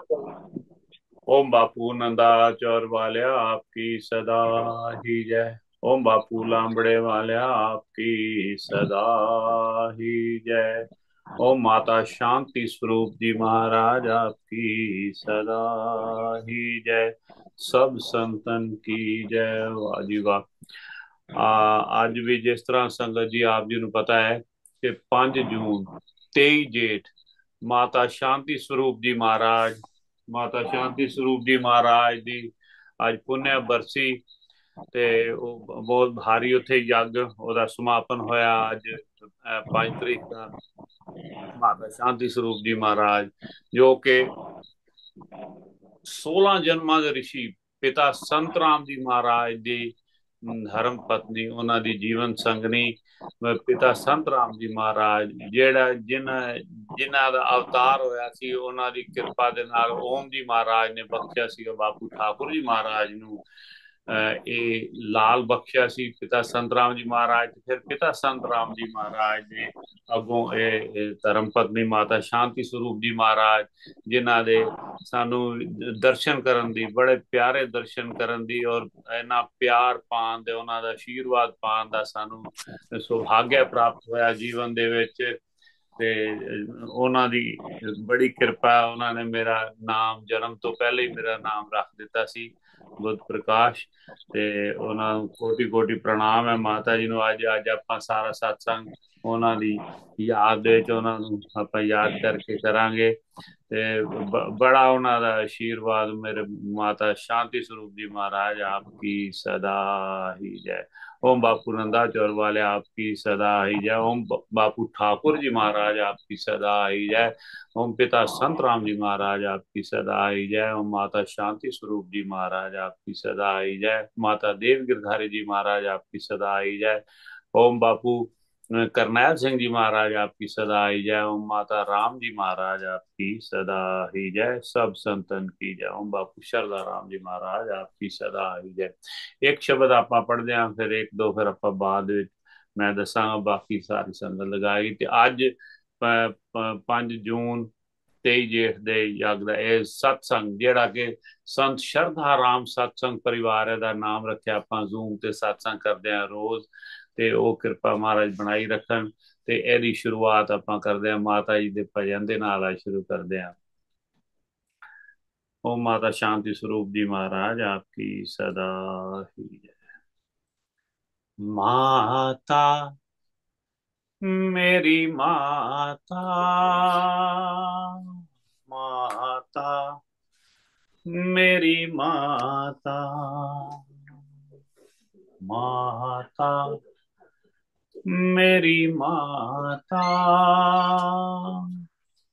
ओम बापू नंदाचौर वाल्या आपकी सदा ही जय। ओम बापू लांबड़े वाल्या आपकी सदा ही जय। ओम माता शांति स्वरूप जी महाराज आपकी सदा ही जय। सब संतन की जय। वाह जी वाह। ਅੱਜ ਵੀ ਜਿਸ ਤਰ੍ਹਾਂ ਸੰਗਤ ਜੀ ਆਪ ਜੀ ਨੂੰ ਪਤਾ ਹੈ ਕਿ 5 ਜੂਨ 23 ਜੇਠ ਮਾਤਾ ਸ਼ਾਂਤੀ ਸਰੂਪ ਜੀ ਮਹਾਰਾਜ ਮਾਤਾ ਸ਼ਾਂਤੀ ਸਰੂਪ ਜੀ ਮਹਾਰਾਜ ਦੀ ਅੱਜ ਪੁੰਨਿਆ ਬਰਸੀ ਤੇ ਉਹ ਬਹੁਤ ਭਾਰੀ ਉੱਥੇ ਯੱਗ ਉਹਦਾ ਸਮਾਪਨ ਹੋਇਆ ਅੱਜ 5 ਤਰੀਕ ਦਾ। ਮਾਤਾ ਸ਼ਾਂਤੀ ਸਰੂਪ ਜੀ ਮਹਾਰਾਜ ਜੋ ਕਿ 16 ਜਨਮਾਂ ਦੇ ਰਿਸ਼ੀ ਪਿਤਾ ਸੰਤ ਰਾਮ ਜੀ ਮਹਾਰਾਜ ਦੀ ਧਰਮ ਪਤਨੀ ਉਹਨਾਂ ਦੀ ਜੀਵਨ ਸੰਗਨੀ ਪਿਤਾ ਸੰਤ ਰਾਮ ਜੀ ਮਹਾਰਾਜ ਜਿਹੜਾ ਜਿਨ੍ਹਾਂ ਦਾ ਅਵਤਾਰ ਹੋਇਆ ਸੀ ਉਹਨਾਂ ਦੀ ਕਿਰਪਾ ਦੇ ਨਾਲ ਓਮ ਜੀ ਮਹਾਰਾਜ ਨੇ ਬਖਸ਼ਿਆ ਸੀ ਬਾਪੂ ਠਾਕੁਰ ਜੀ ਮਹਾਰਾਜ ਨੂੰ ਇਹ ਲਾਲ ਬਖਸ਼ਿਆ ਸੀ ਪਿਤਾ ਸੰਤ ਰਾਮ ਜੀ ਮਹਾਰਾਜ ਤੇ ਫਿਰ ਪਿਤਾ ਸੰਤ ਰਾਮ ਜੀ ਮਹਾਰਾਜ ਨੇ ਅੱਗੋਂ ਇਹ ਧਰਮ ਪਤਨੀ ਮਾਤਾ ਸ਼ਾਂਤੀ ਸਰੂਪ ਜੀ ਮਹਾਰਾਜ ਜਿਨ੍ਹਾਂ ਦੇ ਸਾਨੂੰ ਦਰਸ਼ਨ ਕਰਨ ਦੀ ਬੜੇ ਪਿਆਰੇ ਦਰਸ਼ਨ ਕਰਨ ਦੀ ਔਰ ਇੰਨਾ ਪਿਆਰ ਪਾਉਣ ਦੇ ਉਹਨਾਂ ਦਾ ਆਸ਼ੀਰਵਾਦ ਪਾਉਣ ਦਾ ਸਾਨੂੰ ਸੁਭਾਗਿਆ ਪ੍ਰਾਪਤ ਹੋਇਆ ਜੀਵਨ ਦੇ ਵਿੱਚ। ਤੇ ਉਹਨਾਂ ਦੀ ਬੜੀ ਕਿਰਪਾ ਉਹਨਾਂ ਨੇ ਮੇਰਾ ਨਾਮ ਜਨਮ ਤੋਂ ਪਹਿਲੇ ਹੀ ਮੇਰਾ ਨਾਮ ਰੱਖ ਦਿੱਤਾ ਸੀ ਬੁੱਧ ਪ੍ਰਕਾਸ਼। ਤੇ ਉਹਨਾਂ ਨੂੰ ਕੋਟੀ ਕੋਟੀ ਪ੍ਰਣਾਮ ਹੈ ਮਾਤਾ ਜੀ ਨੂੰ। ਅੱਜ ਅੱਜ ਆਪਾਂ ਸਾਰਾ ਸਤਸੰਗ ਉਹਨਾਂ ਦੀ ਯਾਦ ਦੇ ਵਿੱਚ ਉਹਨਾਂ ਨੂੰ ਆਪਾਂ ਯਾਦ ਕਰਕੇ ਕਰਾਂਗੇ ਤੇ ਬੜਾ ਉਹਨਾਂ ਦਾ ਆਸ਼ੀਰਵਾਦ ਮੇਰੇ ਮਾਤਾ ਸ਼ਾंति स्वरूप जी महाराज आपकी सदा ही जय। ओम बापू नंदा चौर वाले आपकी सदा ही जय। ओम बापू ठाकुर जी महाराज आपकी सदा ही जय। ओम पिता संत राम जी महाराज आपकी सदा ही जय। ओम माता शांति स्वरूप जी महाराज आपकी सदा ही जय। माता देव गिरधारी जी महाराज आपकी सदा ही जय। ओम बापू करनैल सिंह जी महाराज आपकी सदा ही जय। ओम माता राम जी महाराज आपकी सदा ही जय। सब संतन की जय। ओम बापू शरदा राम जी महाराज आपकी सदा ही जय। एक शब्द ਆਪਾਂ ਪੜ੍ਹਦੇ ਆਂ ਫਿਰ ਇੱਕ ਦੋ ਫਿਰ ਆਪਾਂ ਬਾਅਦ ਵਿੱਚ ਮੈਂ ਦੱਸਾਂਗਾ ਬਾਕੀ ਸਾਰੀ ਸੰਗਤ ਲਗਾਈ ਤੇ ਅੱਜ 5 ਜੂਨ 23 ਜੇਠ ਦੇ ਯੱਗ ਦਾ ਇਹ ਸਤਸੰਗ ਜਿਹੜਾ ਕਿ ਸੰਤ ਸ਼ਰਧਾ ਰਾਮ ਸਤਸੰਗ ਪਰਿਵਾਰ ਦਾ ਨਾਮ ਰੱਖਿਆ ਆਪਾਂ ਜ਼ੂਮ ਤੇ ਸਤਸੰਗ ਕਰਦੇ ਆਂ ਰੋਜ਼ ਤੇ ਉਹ ਕਿਰਪਾ ਮਹਾਰਾਜ ਬਣਾਈ ਰੱਖਣ ਤੇ ਇਹਦੀ ਸ਼ੁਰੂਆਤ ਆਪਾਂ ਕਰਦੇ ਆਂ ਮਾਤਾ ਜੀ ਦੇ ਭਜਨ ਦੇ ਨਾਲ ਆ ਸ਼ੁਰੂ ਕਰਦੇ ਆਂ। ओम माता शांति स्वरूप जी महाराज आपकी सदा ही जय। माता मेरी माता माता मेरी माता माता मेरी माता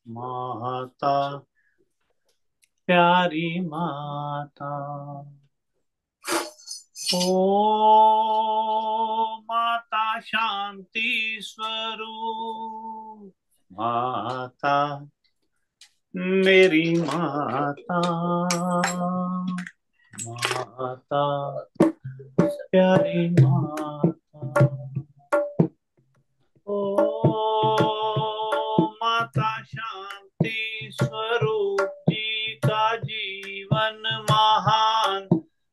माता प्यारी माता। ओ माता शांति स्वरूप माता मेरी माता माता प्यारी माता। ओ माता शांति स्वरूप जी का जीवन महान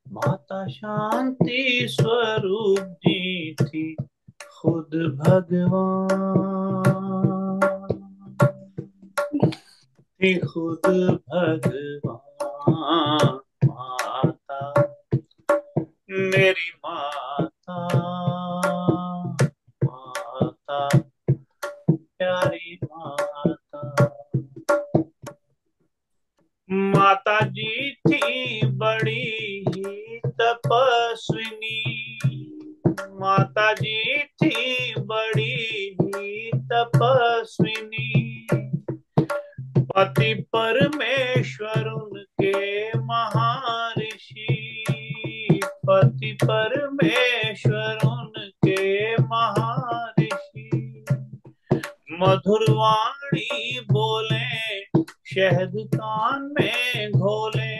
माता शांति स्वरूप जी थी खुद भगवान थी खुद भगवान। माता मेरी माता माता प्यारी माता। माता जी थी बड़ी ही तपस्विनी माता जी थी बड़ी ही तपस्विनी पति परमेश्वर उनके महर्षि पति परमेश्वर उनके महर्षि मधुर वाणी बोले शहद कान में घोले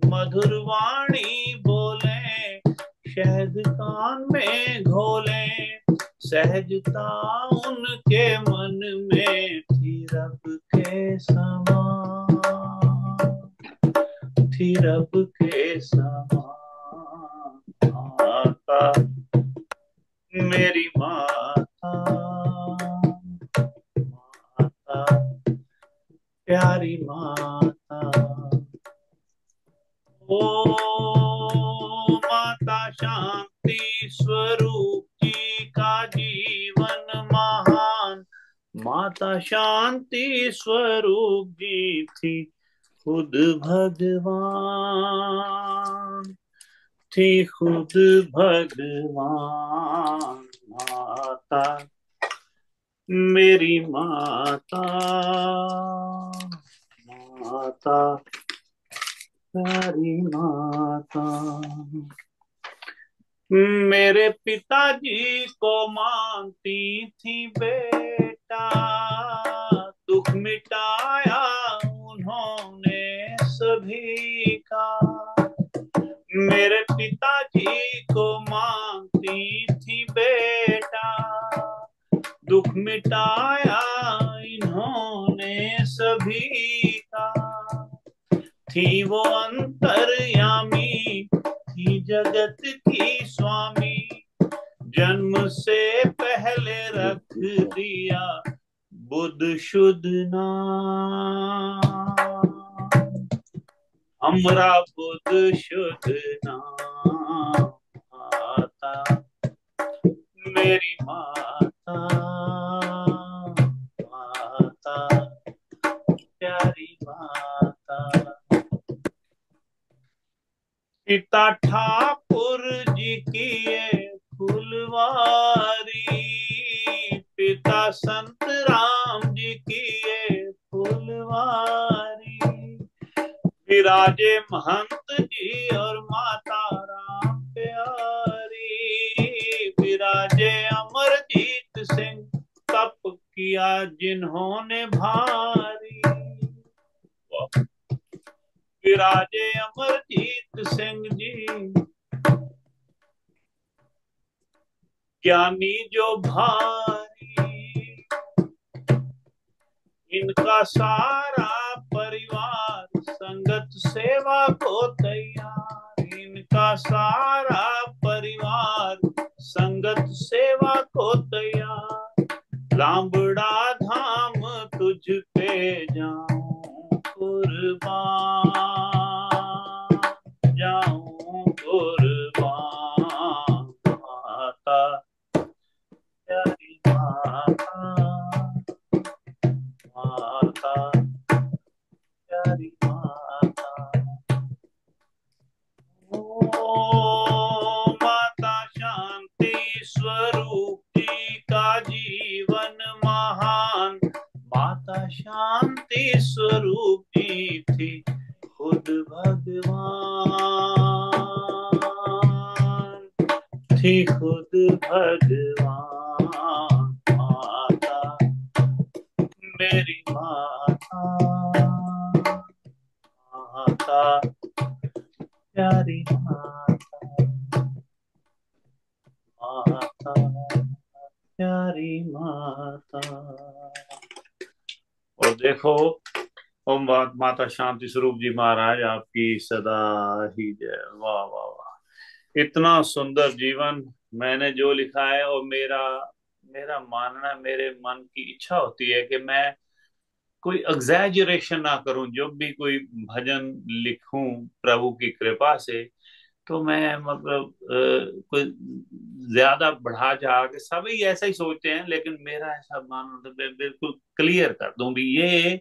मधुर वाणी बोले शहद कान में घोले सहजता उनके मन में थी रब के समान रब के समान। माता मेरी माता, माता प्यारी माता। ओ माता शांति स्वरूप जी का जीवन महान। माता शांति स्वरूप जी थी खुद भगवान, थी खुद भगवान। माता मेरी माता, माता प्यारी माता। मेरे पिताजी को मानती थी बेटा, दुख मिटाया उन्होंने सभी का। मेरे पिताजी को मानती थी बेटा, दुख मिटाया इन्होंने सभी का। थी वो अंतर्यामी, थी जगत की स्वामी, जन्म से पहले रख दिया बुद्ध शुद्ध नाम। हमरा बुद्ध शुद्ध नाम। माता मेरी माता, माता प्यारी माता। पिता ठाकुर जी की ये फुलवारी, पिता संत राम जी की ये फुलवारी। विराजे महंत जी और माता राम प्यारी। विराजे अमरजीत सिंह, तप किया जिन्होंने भारी। विराजे अमरजीत सिंह जी, ज्ञानी जो भारी। इनका सारा परिवार संगत सेवा को तैयार। इनका सारा परिवार संगत सेवा को तैयार। लांबड़ा धाम तुझ पे जाऊं कुर्बान, जाऊं कुर्बान। माता प्यारी माता, माता प्यारी माता। ओ माता शांति स्वरूप जी का जीवन महान। माता शांति स्वरूप जी थी खुद भगवान, थी खुद भगवान। माता मेरी माता, माता प्यारी माता, माता प्यारी माता। और देखो, ओम माता शांति स्वरूप जी महाराज आपकी सदा ही जय। वाह वाह वाह, इतना सुंदर जीवन। मैंने जो लिखा है, और मेरा मेरा मानना, मेरे मन की इच्छा होती है कि मैं कोई एग्जैजरेशन ना करूं। जब भी कोई भजन लिखूं प्रभु की कृपा से, तो मैं मतलब कोई ज्यादा बढ़ा चढ़ा के, सभी ऐसा ही सोचते हैं, लेकिन मेरा ऐसा मानना तो मैं बिल्कुल क्लियर कर दूं भी। ये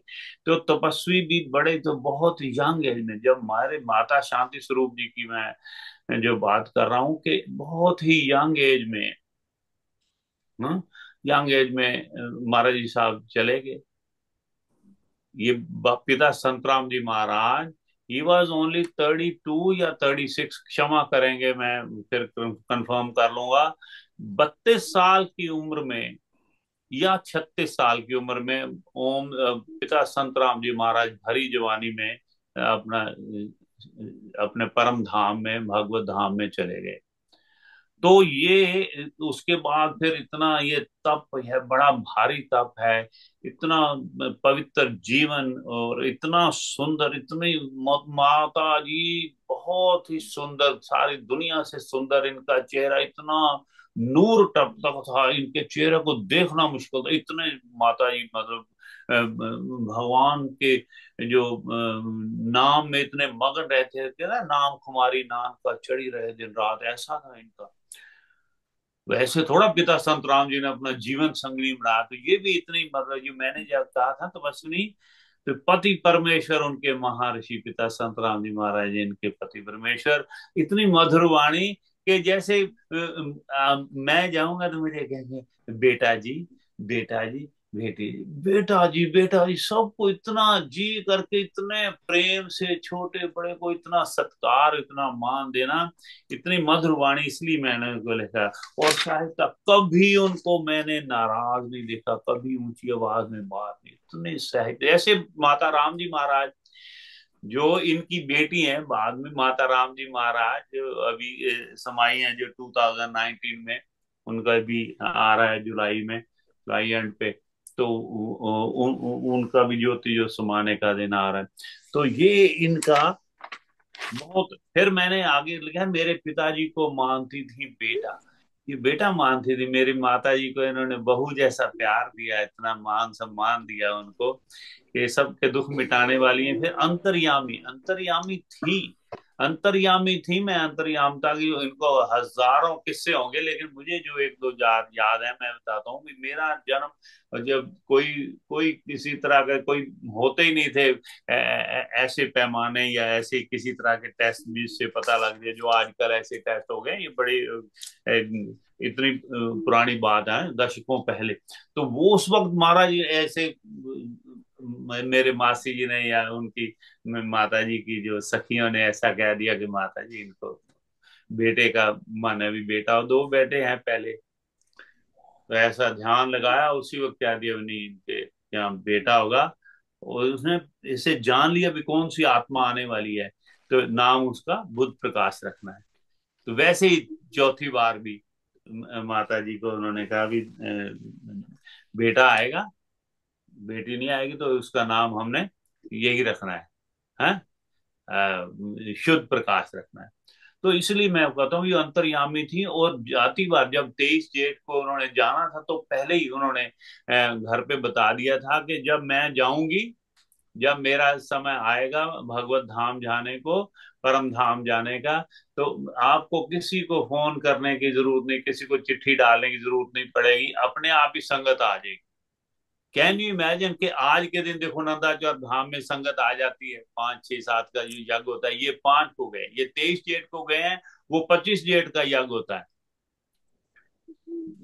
तो तपस्वी भी बड़े, तो बहुत यंग एज में, जब हमारे माता शांति स्वरूप जी की मैं जो बात कर रहा हूँ, कि बहुत ही यंग एज में, यंग एज में महाराज जी साहब चले गए। ये पिता संतराम जी महाराज, ही वॉज ओनली 32 या 36, क्षमा करेंगे, मैं फिर कंफर्म कर लूंगा। 32 साल की उम्र में या 36 साल की उम्र में, ओम पिता संतराम जी महाराज भरी जवानी में अपना अपने परम धाम में, भगवत धाम में चले गए। तो ये उसके बाद फिर इतना ये तप है, बड़ा भारी तप है, इतना पवित्र जीवन, और इतना सुंदर, इतनी माता जी बहुत ही सुंदर, सारी दुनिया से सुंदर इनका चेहरा, इतना नूर टपकता था, इनके चेहरे को देखना मुश्किल था, इतने माता जी मतलब भगवान के जो नाम में इतने मगन रहते थे ना, नाम कुमारी नाम का चढ़ी रहे दिन रात, ऐसा था इनका। वैसे थोड़ा पिता संत राम जी ने अपना जीवन संगनी बनाया, तो ये भी इतनी मतलब जो मैंने जब कहा था तो बस नहीं, तो पति परमेश्वर उनके महर्षि पिता संत राम जी महाराज जी, इनके पति परमेश्वर, इतनी मधुर वाणी कि जैसे मैं जाऊंगा तो मुझे कहेंगे बेटा जी, बेटा जी, बेटी जी, बेटा जी, सबको इतना जी करके, इतने प्रेम से छोटे बड़े को इतना सत्कार, इतना मान देना, इतनी मधुर वाणी, इसलिए मैंने उनको लिखा। और साहित्य कभी उनको मैंने नाराज नहीं देखा, कभी ऊंची आवाज में बात नहीं, इतने साहित्य। ऐसे माता राम जी महाराज जो इनकी बेटी हैं, बाद में माता राम जी महाराज जो अभी समाई हैं, जो 2019 में उनका भी आ रहा है जुलाई में, जुलाई एंड पे, तो उनका भी ज्योति जो समाने का दिन आ रहा है। तो ये इनका बहुत। फिर मैंने आगे लिखा, मेरे पिताजी को मानती थी बेटा, ये बेटा मानती थी, मेरी माता जी को इन्होंने बहू जैसा प्यार दिया, इतना मान सम्मान दिया उनको, कि सबके दुख मिटाने वाली है। फिर अंतर्यामी, अंतर्यामी थी, अंतर्यामी थी, मैं अंतर्यामता की, इनको हजारों किस्से होंगे, लेकिन मुझे जो एक दो याद है मैं बताता हूँ। कि मेरा जन्म जब कोई कोई किसी तरह का कोई होते ही नहीं थे ऐसे पैमाने या ऐसे किसी तरह के टेस्ट भी से पता लग जाए, जो आजकल ऐसे टेस्ट हो गए, ये बड़े इतनी पुरानी बात है, दशकों पहले। तो वो उस वक्त महाराज ऐसे मेरे मासी जी ने या उनकी माता जी की जो सखियों ने ऐसा कह दिया कि माता जी इनको बेटे का मन है, भी बेटा, और दो बेटे हैं पहले, तो ऐसा ध्यान लगाया उसी वक्त कह दिया नहीं इनके यहाँ बेटा होगा। और उसने इसे जान लिया भी कौन सी आत्मा आने वाली है, तो नाम उसका बुद्ध प्रकाश रखना है। तो वैसे ही चौथी बार भी माता जी को उन्होंने कहा भी बेटा आएगा, बेटी नहीं आएगी, तो उसका नाम हमने यही रखना है, शुद्ध प्रकाश रखना है। तो इसलिए मैं कहता हूँ ये अंतर्यामी थी। और जाती बार जब 23 जेठ को उन्होंने जाना था, तो पहले ही उन्होंने घर पे बता दिया था कि जब मैं जाऊंगी, जब मेरा समय आएगा भगवत धाम जाने को, परम धाम जाने का, तो आपको किसी को फोन करने की जरूरत नहीं, किसी को चिट्ठी डालने की जरूरत नहीं पड़ेगी, अपने आप ही संगत आ जाएगी। कैन यू इमेजिन कि आज के दिन देखो नंदाचौर धाम में संगत आ जाती है, 5 6 7 का जो यज्ञ होता है, ये 5 को गए, ये 23 जेठ को गए हैं, वो 25 जेठ का यज्ञ होता है।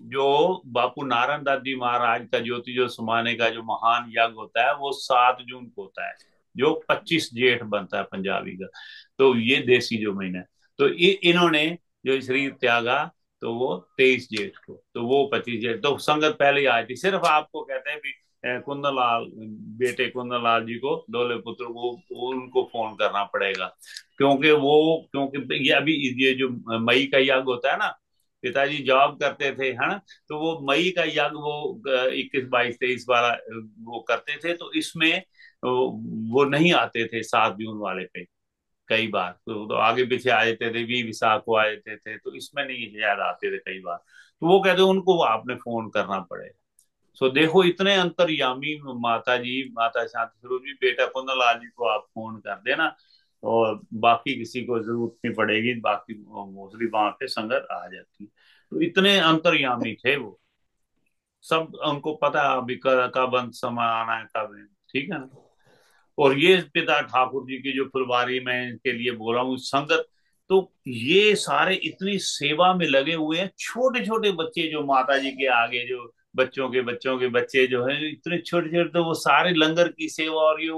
जो बापू नारायण दास जी महाराज का ज्योति जो समाने का जो महान यज्ञ होता है, वो 7 जून को होता है, जो 25 जेठ बनता है पंजाबी का। तो ये देसी जो महीना है, तो इन्होंने जो शरीर त्यागा, तो वो 23 जेठ को, तो वो 25 जेठ, तो संगत पहले ही आई थी। सिर्फ आपको कहते हैं भी कुंदन लाल, बेटे कुंदन लाल जी को, डोले पुत्र, वो उनको फोन करना पड़ेगा, क्योंकि ये अभी ये जो मई का यज्ञ होता है ना, पिताजी जॉब करते थे, है ना, तो वो मई का यज्ञ वो 21 22 23 वाला वो करते थे, तो इसमें वो नहीं आते थे 7 जून वाले पे, कई बार तो आगे पीछे आ जाते थे, भी विशाख को आ जाते थे, तो इसमें नहीं शायद आते थे कई बार। तो वो कहते उनको आपने फोन करना पड़ेगा। सो देखो इतने अंतर्यामी माता जी, माता शांति स्वरूप जी, बेटा कुंदन लाल जी को आप फोन कर देना, और बाकी किसी को जरूरत नहीं पड़ेगी, बाकी मोस्टली वहां पे संगत आ जाती। तो इतने अंतर्यामी थे वो, सब उनको पता है अभी कब अंत समय आना है, कब है, ठीक है ना। और ये पिता ठाकुर जी की जो फुलवारी मैं इनके लिए बोल रहा हूँ संगत, तो ये सारे इतनी सेवा में लगे हुए हैं, छोटे छोटे बच्चे जो माता जी के आगे जो बच्चों के बच्चे जो है इतने छोटे छोटे, तो वो सारे लंगर की सेवा, और ये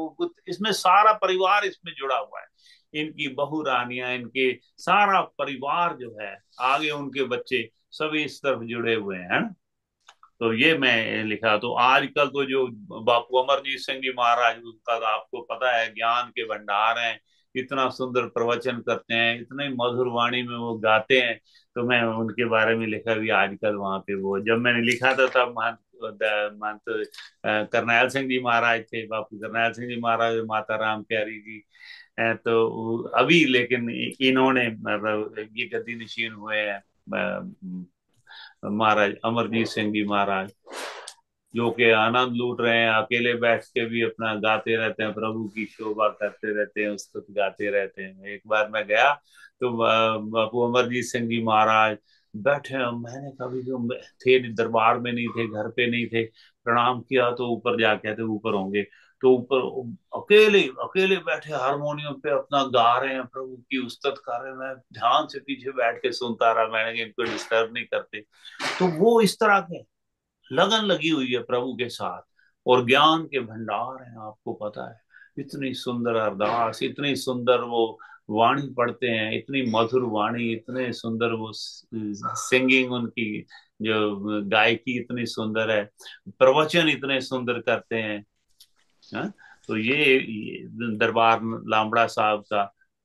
इसमें सारा परिवार इसमें जुड़ा हुआ है, इनकी बहू रानियां, इनके सारा परिवार जो है, आगे उनके बच्चे सभी इस तरफ जुड़े हुए हैं, है ना। तो ये मैं लिखा। तो आजकल तो जो बापू अमरजीत सिंह जी महाराज, उनका तो आपको पता है ज्ञान के भंडार हैं, इतना सुंदर प्रवचन करते हैं, इतने मधुर वाणी में वो गाते हैं। तो मैं उनके बारे में लिखा भी आजकल वहां पे। वो जब मैंने लिखा था तब महंत करनैल सिंह जी महाराज थे, बापू करनैल सिंह जी महाराज, माता राम प्यारी जी। तो अभी लेकिन इन्होंने मतलब ये गद्दी नशीन हुए हैं महाराज अमरजीत सिंह जी महाराज, जो कि आनंद लूट रहे हैं, अकेले बैठ के भी अपना गाते रहते हैं, प्रभु की शोभा करते रहते हैं, स्तुत गाते रहते हैं। एक बार मैं गया तो बापू अमरजीत सिंह जी महाराज बैठे हैं। मैंने कभी जो थे दरबार में नहीं थे, घर पे नहीं थे, प्रणाम किया तो ऊपर जाके थे, ऊपर होंगे तो ऊपर अकेले अकेले बैठे हारमोनियम पे अपना गा रहे हैं, प्रभु की उस्तत कर रहे हैं। मैं ध्यान से पीछे बैठ के सुनता रहा, मैंने कि इनको डिस्टर्ब नहीं करते। तो वो इस तरह के लगन लगी हुई है प्रभु के साथ, और ज्ञान के भंडार हैं, आपको पता है। इतनी सुंदर अरदास, इतनी सुंदर वो वाणी पढ़ते हैं, इतनी मधुर वाणी, इतने सुंदर वो सिंगिंग उनकी, जो गायकी इतनी सुंदर है, प्रवचन इतने सुंदर करते हैं। हाँ? तो ये दरबार लामड़ा साहब का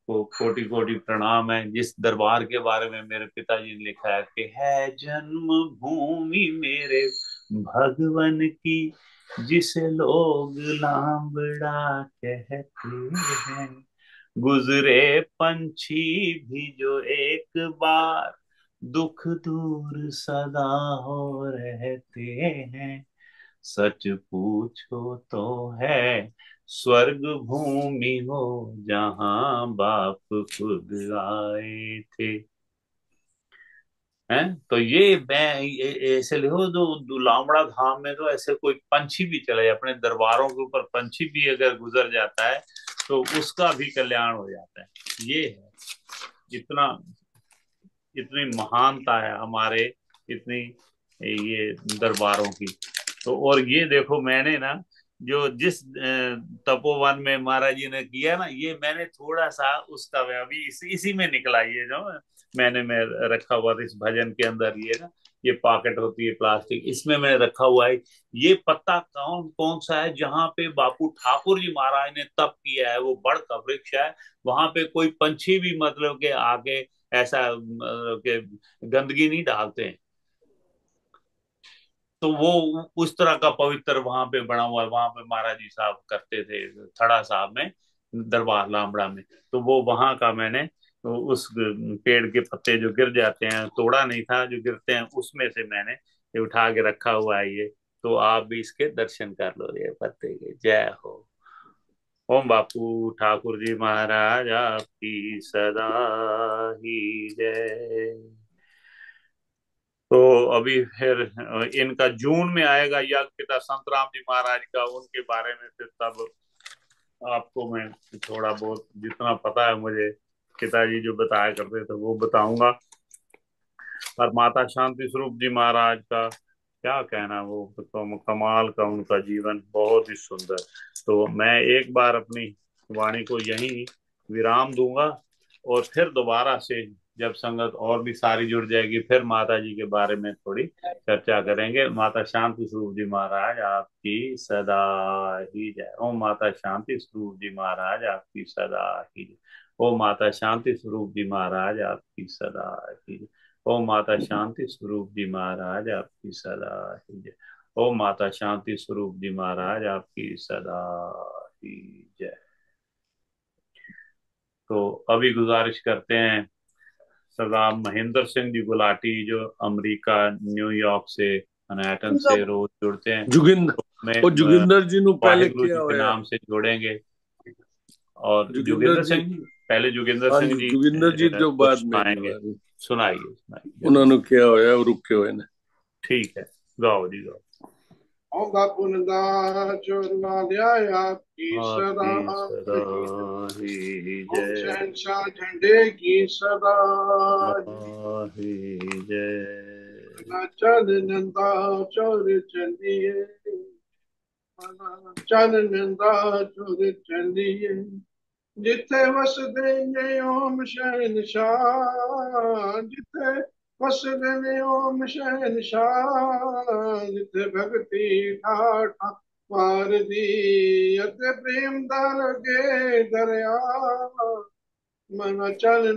को कोटि कोटि प्रणाम है। जिस दरबार के बारे में मेरे पिताजी ने लिखा है कि है जन्म भूमि मेरे भगवन की, जिसे लोग लामड़ा कहते हैं, गुजरे पंछी भी जो एक बार दुख दूर सदा हो रहते हैं, सच पूछो तो है स्वर्ग भूमि हो जहां बाप खुद आए थे। हैं तो ये मैं ऐसे लिखो, जो लामड़ा धाम में तो ऐसे कोई पंछी भी चले, अपने दरबारों के ऊपर पंछी भी अगर गुजर जाता है तो उसका भी कल्याण हो जाता है। ये है, इतना इतनी महानता है हमारे, इतनी ये दरबारों की। तो और ये देखो मैंने ना, जो जिस तपोवन में महाराज जी ने किया ना, ये मैंने थोड़ा सा उसका अभी इसी में निकला, ये जो मैं रखा हुआ था इस भजन के अंदर, ये ना ये पॉकेट होती है प्लास्टिक, इसमें मैं रखा हुआ है। ये पत्ता कौन कौन सा है, जहाँ पे बापू ठाकुर जी महाराज ने तप किया है, वो बड़ का वृक्ष है। वहां पे कोई पंछी भी मतलब के आगे ऐसा के गंदगी नहीं डालते हैं। तो वो उस तरह का पवित्र वहां पे बना हुआ है, वहां पे महाराज जी साहब करते थे थड़ा साहब में, दरबार लामड़ा में। तो वो वहां का मैंने, तो उस पेड़ के पत्ते जो गिर जाते हैं, तोड़ा नहीं था, जो गिरते हैं उसमें से मैंने ये उठा के रखा हुआ है ये। तो आप भी इसके दर्शन कर लो ये पत्ते के। जय हो। ओम बापू ठाकुर जी महाराज आपकी सदा ही जय। तो अभी फिर इनका जून में आएगा यज्ञ, पिता संत राम जी महाराज का, उनके बारे में फिर तब आपको मैं थोड़ा बहुत जितना पता है मुझे, पिताजी जो बताया करते थे वो बताऊंगा। और माता शांति स्वरूप जी महाराज का क्या कहना, वो तो कमाल का उनका जीवन, बहुत ही सुंदर। तो मैं एक बार अपनी वाणी को यहीं विराम दूंगा, और फिर दोबारा से जब संगत और भी सारी जुड़ जाएगी, फिर माता जी के बारे में थोड़ी चर्चा करेंगे। माता शांति स्वरूप जी महाराज आपकी सदा ही जय। ओम माता शांति स्वरूप जी महाराज आपकी सदा ही जय। ओम माता शांति स्वरूप जी महाराज आपकी सदा ही जय। ओम माता शांति स्वरूप जी महाराज आपकी सदा ही जय। ओम माता शांति स्वरूप जी महाराज आपकी सदा ही जय। तो अभी गुजारिश करते हैं सरदार महेंद्र सिंह जी गुलाटी, जो अमेरिका न्यूयॉर्क से मैनहट्टन से रोज जुड़ते हैं, जोगिंदर तो मैं ਉਹ ਜੋਗਿੰਦਰ जी ਨੂੰ ਪਹਿਲੇ वाहिगुरु किया जी के होया नाम से जोड़ेंगे। और जोगिंदर जोगिंदर जी सिंह जी, पहले जोगिंदर हाँ सिंह जी जी जोगिंदर जी जो कुछ बाद में सुनाएंगे। सुनाइए सुनाइए ਉਹਨਾਂ जरूर। ਨੂੰ किया होया ਉਹ रुके हुए ने ठीक है, गाओ जी गाओ। होगा पुनदा चोरवा लिया आपकी सदा आपकी सदा ही ओम जय। शहनशाह झंडे की सदा ही जय। ना चल नंदा चोर चलिए चल नंदा चोर चलिए जिथे वसदे ने ओम शहनशाह जिथे वसदे ने ओम शहनशाह जिथे भक्ति ठाठा पार दी अते प्रेम दा लगे दरिया मन चल